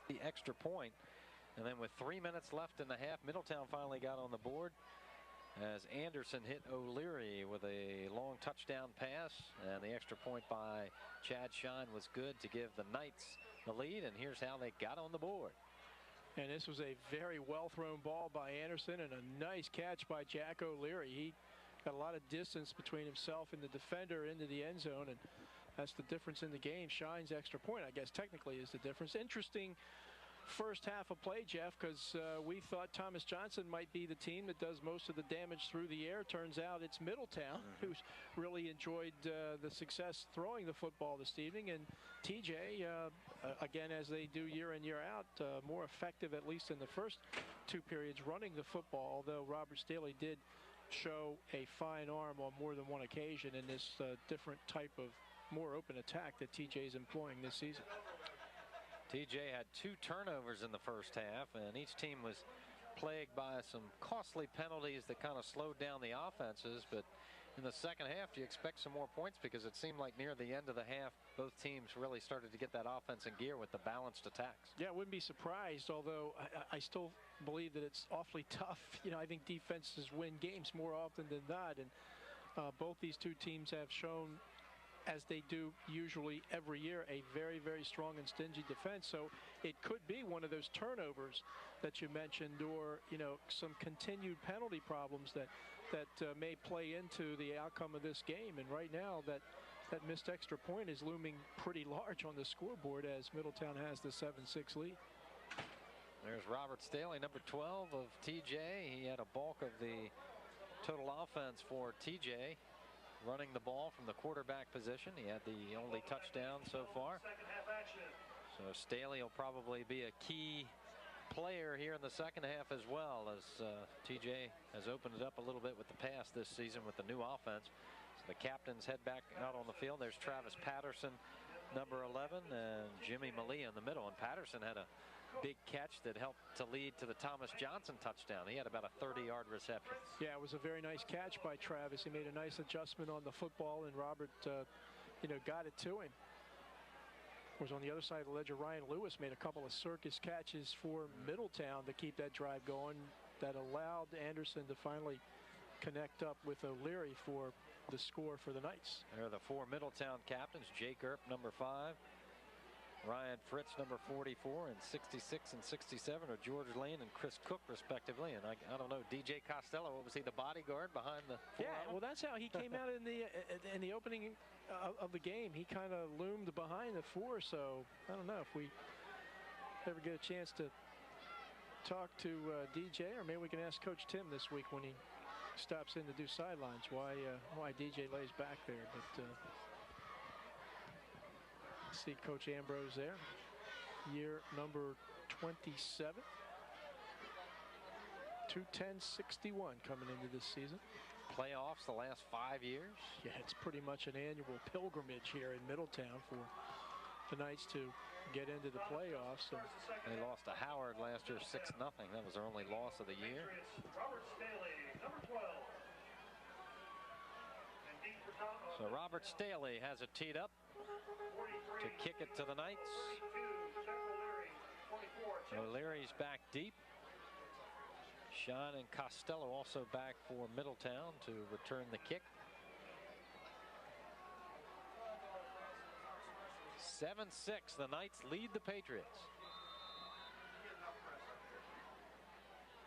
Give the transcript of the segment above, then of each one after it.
the extra point. And then with 3 minutes left in the half, Middletown finally got on the board as Anderson hit O'Leary with a long touchdown pass, and the extra point by Chad Shine was good to give the Knights the lead. And here's how they got on the board. And this was a very well thrown ball by Anderson and a nice catch by Jack O'Leary. He got a lot of distance between himself and the defender into the end zone, and that's the difference in the game. Shine's extra point, I guess, technically is the difference. Interesting first half of play, Jeff, because we thought Thomas Johnson might be the team that does most of the damage through the air. Turns out it's Middletown who's really enjoyed the success throwing the football this evening. And TJ, again, as they do year in, year out, more effective, at least in the first two periods, running the football, although Robert Staley did show a fine arm on more than one occasion in this different type of more open attack that TJ is employing this season. TJ had 2 turnovers in the first half, and each team was plagued by some costly penalties that kind of slowed down the offenses. But in the second half, do you expect some more points? Because it seemed like near the end of the half, both teams really started to get that offense in gear with the balanced attacks. Yeah, I wouldn't be surprised, although I still believe that it's awfully tough. You know, I think defenses win games more often than not, and both these two teams have shown, as they do usually every year, a very, very strong and stingy defense. So it could be one of those turnovers that you mentioned, or, you know, some continued penalty problems that may play into the outcome of this game. And right now, that missed extra point is looming pretty large on the scoreboard as Middletown has the 7-6 lead. There's Robert Staley, number 12 of TJ. He had a bulk of the total offense for TJ, running the ball from the quarterback position. He had the only touchdown so far. So Staley will probably be a key player here in the second half as well, as TJ has opened it up a little bit with the pass this season with the new offense. So the captains head back out on the field. There's Travis Patterson, number 11, and Jimmy Malia in the middle. And Patterson had a big catch that helped to lead to the Thomas Johnson touchdown. He had about a 30-yard reception. Yeah, it was a very nice catch by Travis. He made a nice adjustment on the football, and Robert, you know, got it to him. Was on the other side of the ledger, Ryan Lewis made a couple of circus catches for Middletown to keep that drive going. That allowed Anderson to finally connect up with O'Leary for the score for the Knights. There are the 4 Middletown captains: Jake Earp, number 5. Ryan Fritz, number 44, and 66 and 67 are George Lane and Chris Cook, respectively. And I don't know, DJ Costello, what was he, the bodyguard behind the 4? Yeah, well, that's how he came out in the opening of the game. He kind of loomed behind the 4. So I don't know if we ever get a chance to talk to DJ, or maybe we can ask Coach Tim this week when he stops in to do sidelines why DJ lays back there. But see Coach Ambrose there, year number 27, 210-61 coming into this season. Playoffs the last 5 years. Yeah, it's pretty much an annual pilgrimage here in Middletown for the Knights to get into the playoffs. And they lost to Howard last year 6-0. That was their only loss of the year. Robert Staley, number 12. So Robert Staley has it teed up to kick it to the Knights. O'Leary's back deep. Sean and Costello also back for Middletown to return the kick. 7-6, the Knights lead the Patriots.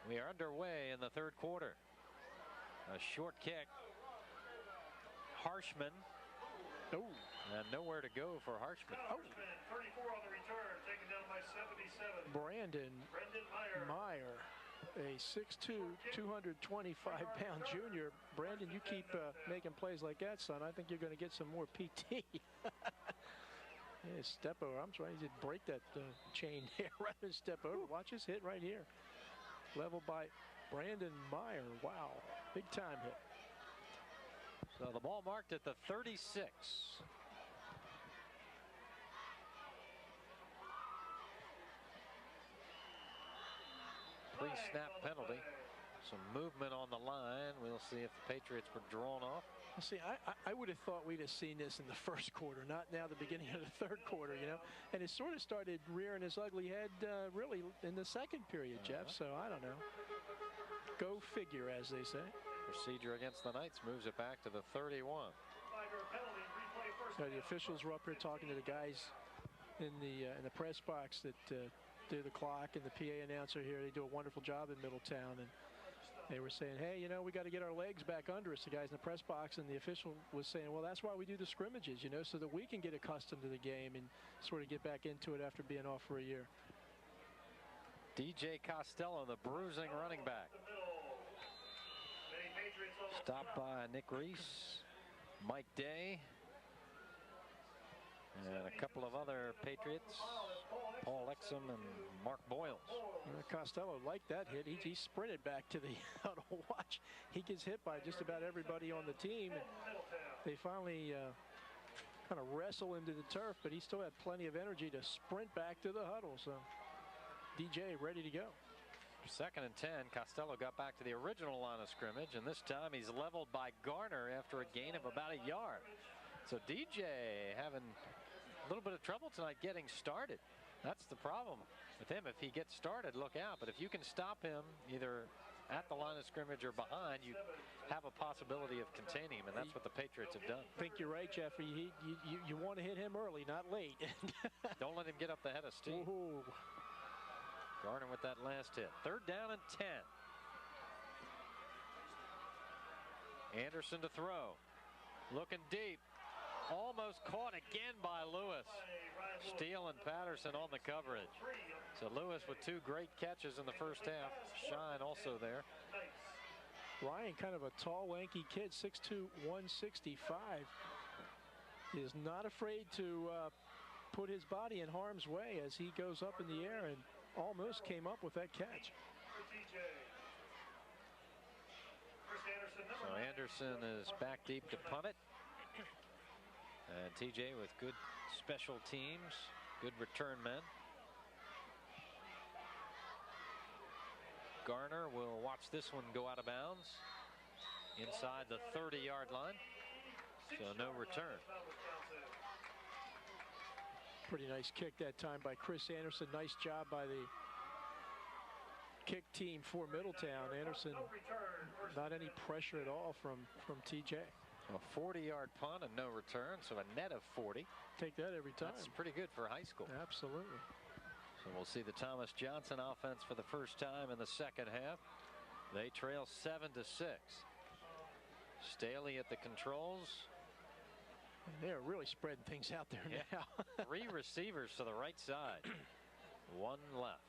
We are underway in the third quarter. A short kick. Harshman. Oh. And nowhere to go for Harshman. Oh. 34 on the return, taken down by 77. Brandon Meyer, a 6'2", 225-pound junior. Brandon, you keep making plays like that, son. I think you're going to get some more PT. Yeah, step over. I'm trying to break that chain there rather than step over. Watch this hit right here. Leveled by Brandon Meyer. Wow, big time hit. So the ball marked at the 36. Pre-snap penalty. Some movement on the line. We'll see if the Patriots were drawn off. Well, see, I would have thought we'd have seen this in the first quarter, not now the beginning of the third quarter, you know. And it sort of started rearing its ugly head really in the second period, Jeff. So I don't know. Go figure, as they say. Procedure against the Knights moves it back to the 31. So the officials were up here talking to the guys in the press box that do the clock, and the PA announcer here. They do a wonderful job in Middletown, and they were saying, hey, you know, we got to get our legs back under us, the guys in the press box. And the official was saying, well, that's why we do the scrimmages, you know, so that we can get accustomed to the game and sort of get back into it after being off for a year. DJ Costello, the bruising running back. Stopped by Nick Reese, Mike Day, and a couple of other Patriots, Paul Exum and Mark Boyles. Costello liked that hit. He sprinted back to the huddle. Watch. He gets hit by just about everybody on the team. And they finally kind of wrestle him to the turf, but he still had plenty of energy to sprint back to the huddle. So DJ ready to go. 2nd and 10. Costello got back to the original line of scrimmage, and this time he's leveled by Garner after a gain of about a yard. So DJ having a little bit of trouble tonight getting started. That's the problem with him. If he gets started, look out. But if you can stop him either at the line of scrimmage or behind, you have a possibility of containing him, and that's what the Patriots have done. I think you're right, Jeffrey. You want to hit him early, not late. Don't let him get up the head of steam. Ooh. Garner with that last hit. 3rd down and 10. Anderson to throw. Looking deep. Almost caught again by Lewis. Steele and Patterson on the coverage. So Lewis with 2 great catches in the first half. Shine also there. Ryan, kind of a tall, lanky kid, 6'2", 165. Is not afraid to put his body in harm's way as he goes up in the air and almost came up with that catch. So Anderson is back deep to punt it. And TJ with good special teams, good return men. Garner will watch this one go out of bounds inside the 30-yard line. So no return. Pretty nice kick that time by Chris Anderson. Nice job by the kick team for Middletown. Anderson, not any pressure at all from TJ. A 40-yard punt and no return, so a net of 40. Take that every time. That's pretty good for high school. Absolutely. So we'll see the Thomas Johnson offense for the first time in the second half. They trail 7-6. Staley at the controls. They're really spreading things out there now. 3 receivers to the right side. 1 left.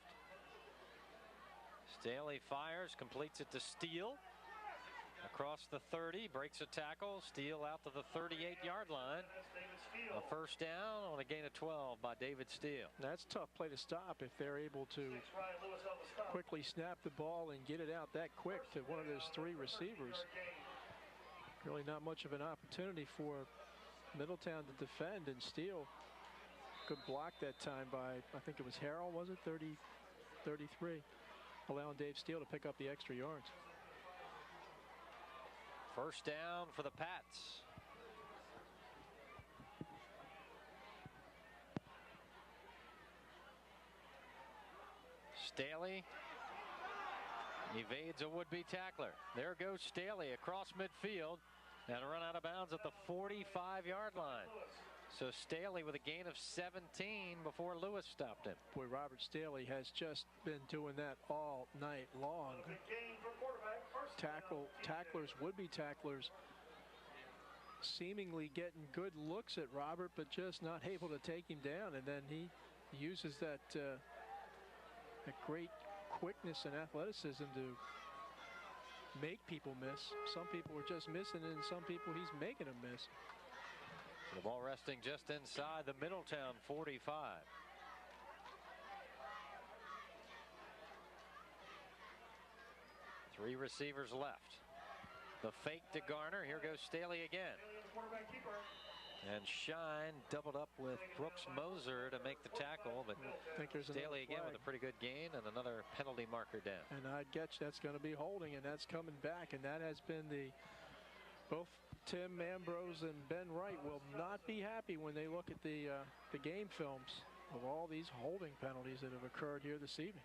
Staley fires, completes it to Steele. Across the 30, breaks a tackle. Steele out to the 38-yard line. A first down on a gain of 12 by David Steele. That's a tough play to stop if they're able to quickly snap the ball and get it out that quick to one of those 3 receivers. Really not much of an opportunity for Middletown to defend, and Steele, good block that time by, I think it was Harrell, was it? 33, allowing Dave Steele to pick up the extra yards. First down for the Pats. Staley evades a would-be tackler. There goes Staley across midfield and run out of bounds at the 45-yard line. So Staley with a gain of 17 before Lewis stopped him. Boy, Robert Staley has just been doing that all night long. Tacklers, would-be tacklers, seemingly getting good looks at Robert, but just not able to take him down. And then he uses that great quickness and athleticism to make people miss. Some people are just missing, and some people he's making them miss. The ball resting just inside the Middletown 45. Three receivers left. The fake to Garner. Here goes Staley again. And Shine doubled up with Brooks Moser to make the tackle, but Staley again with a pretty good gain and another penalty marker down. And I'd guess that's going to be holding, and that's coming back, and that has been both Tim Ambrose and Ben Wright will not be happy when they look at the game films of all these holding penalties that have occurred here this evening.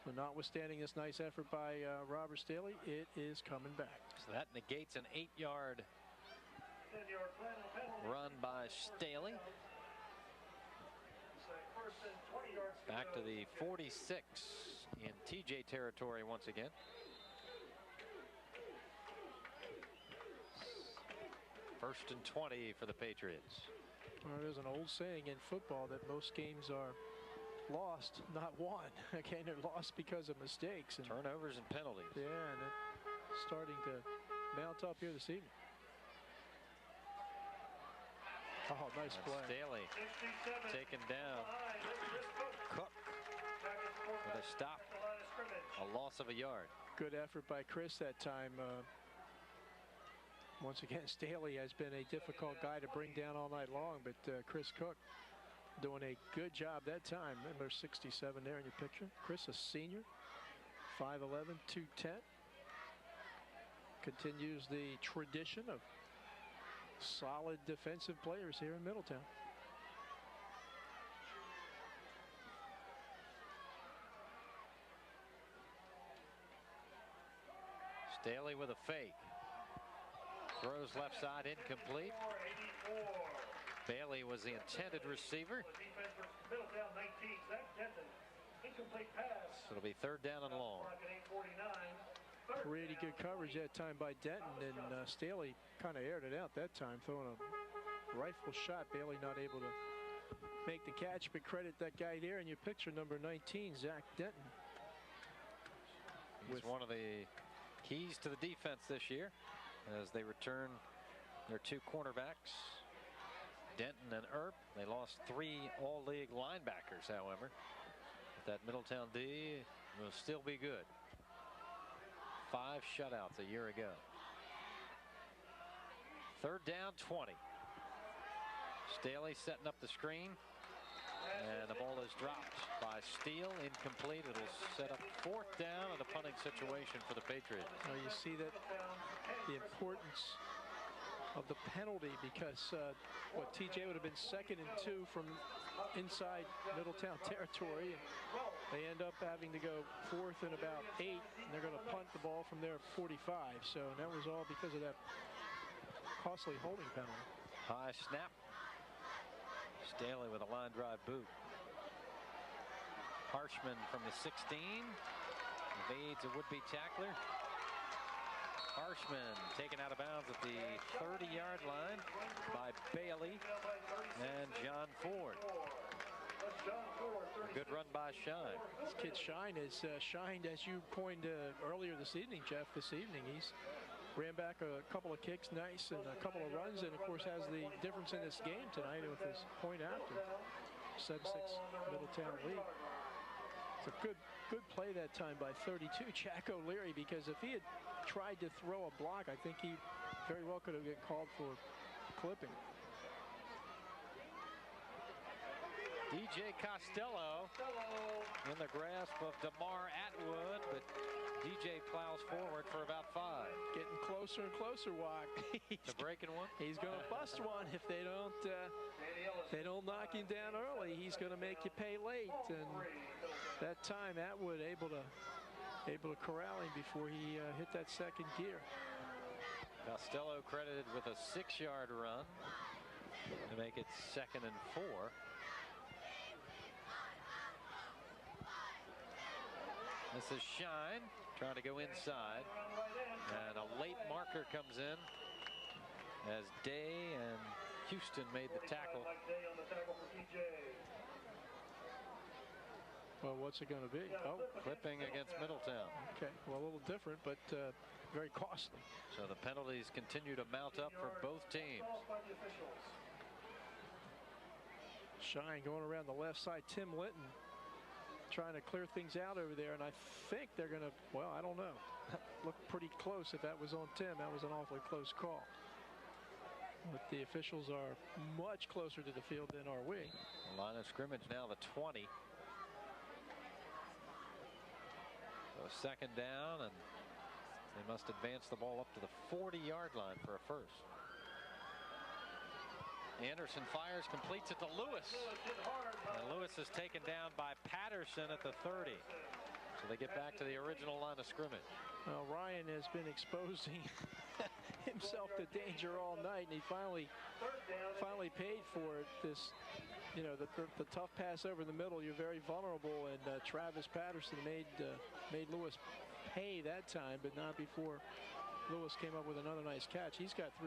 But notwithstanding this nice effort by Robert Staley, it is coming back. So that negates an 8-yard run by Staley. Back to the 46 in TJ territory once again. First and 20 for the Patriots. Well, there's an old saying in football that most games are lost, not won. Okay, they're lost because of mistakes and turnovers and penalties. Yeah, and it's starting to mount up here this evening. Oh, nice play. Staley taken down. Cook with a stop. A loss of a yard. Good effort by Chris that time. Once again, Staley has been a difficult guy to bring down all night long, but Chris Cook doing a good job that time. Number 67 there in your picture. Chris, a senior, 5'11", 210. Continues the tradition of solid defensive players here in Middletown. Staley with a fake. Throws left side, incomplete. Bailey was the intended receiver. So it'll be third down and long. Pretty good coverage that time by Denton, and Staley kind of aired it out that time, throwing a rifle shot. Bailey not able to make the catch, but credit that guy there in your picture, number 19, Zach Denton. He's one of the keys to the defense this year as they return their two cornerbacks, Denton and Earp. They lost 3 all-league linebackers, however. But that Middletown D will still be good. 5 shutouts a year ago. Third down, 20. Staley setting up the screen. And the ball is dropped by Steele, incomplete. It'll set up fourth down and a punting situation for the Patriots. Now you see that the importance of the penalty, because what TJ would have been 2nd and 2 from inside Middletown territory, and they end up having to go 4th and about 8, and they're going to punt the ball from their 45. So that was all because of that costly holding penalty. High snap. Staley with a line drive boot. Harshman from the 16 evades a would-be tackler. Harshman taken out of bounds at the 30-yard line by Bailey and John Ford. A good run by Shine. This kid Shine has shined, as you pointed earlier this evening, Jeff. This evening he's ran back a couple of kicks, nice, and a couple of runs, and of course has the difference in this game tonight with his point after. 7-6 Middletown lead. It's a good play that time by 32 Jack O'Leary, because if he had tried to throw a block, I think he very well could have been called for clipping. DJ Costello in the grasp of DeMar Atwood, but DJ plows forward for about 5. Getting closer and closer, Wack. To breaking one. He's going to bust one if they don't knock him down early. He's going to make you pay late, and that time Atwood able to corral him before he hit that second gear. Costello credited with a 6-yard run to make it 2nd and 4. This is Shine trying to go inside, and a late marker comes in as Day and Houston made the tackle. Well, what's it going to be? Oh, clipping against Middletown. Okay, well, a little different, but very costly. So the penalties continue to mount up for both teams. Shine going around the left side. Tim Linton trying to clear things out over there, and I think they're going to, well, I don't know. Look pretty close. If that was on Tim, that was an awfully close call. But the officials are much closer to the field than are we. Line of scrimmage now the 20. So 2nd down and They must advance the ball up to the 40-yard line for a first. Anderson fires, completes it to Lewis. And Lewis is taken down by Patterson at the 30. So they get back to the original line of scrimmage. Well, Ryan has been exposing himself to danger all night, and he finally paid for it. This, you know, the tough pass over the middle, you're very vulnerable, and Travis Patterson made Lewis pay that time, but not before Lewis came up with another nice catch. He's got 3